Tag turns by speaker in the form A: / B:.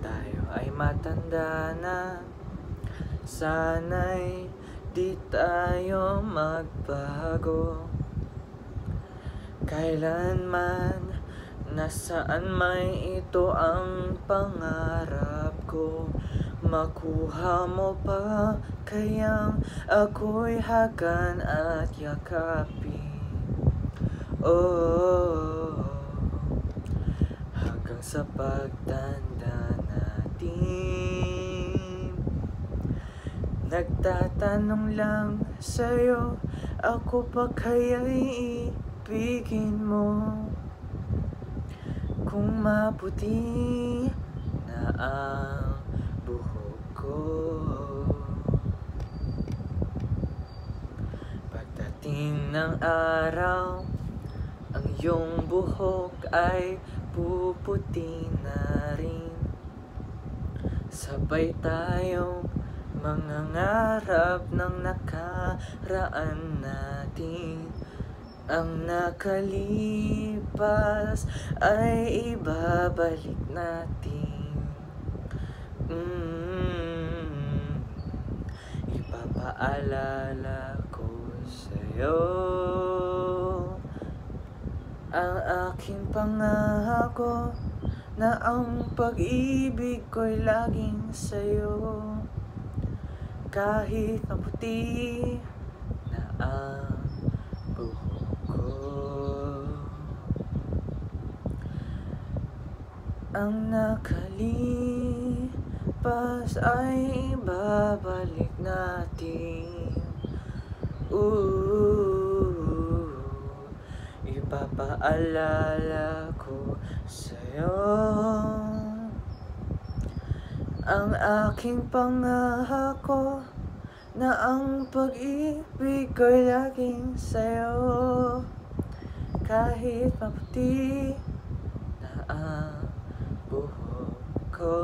A: tayo ay matanda na, sana'y di tayo magbago. Kailanman, nasaan may ito ang pangarap ko. Makuha mo pa kayang ako'y hagan at yakapin. Oh, hanggang sa pagtanda natin. Nagtatanong lang sa'yo, ako pa kaya'y ibigin mo? Kung maputi na ang buhok ko, pagdating ng araw, ang iyong buhok ay puputi na rin. Sabay tayong mangangarap ng nakaraan natin. Ang nakalipas ay ibabalik natin. Ipapaalala ko sa'yo ang aking pangako na ang pag-ibig ko'y laging sa'yo. Kahit maputi na ang buhok ko, ang nakalipas ay ibabalik natin. Ipapaalala ko sa'yo ang aking pangako na ang pag-ibig ko'y laging sa'yo. Kahit maputi na ang buhok ko.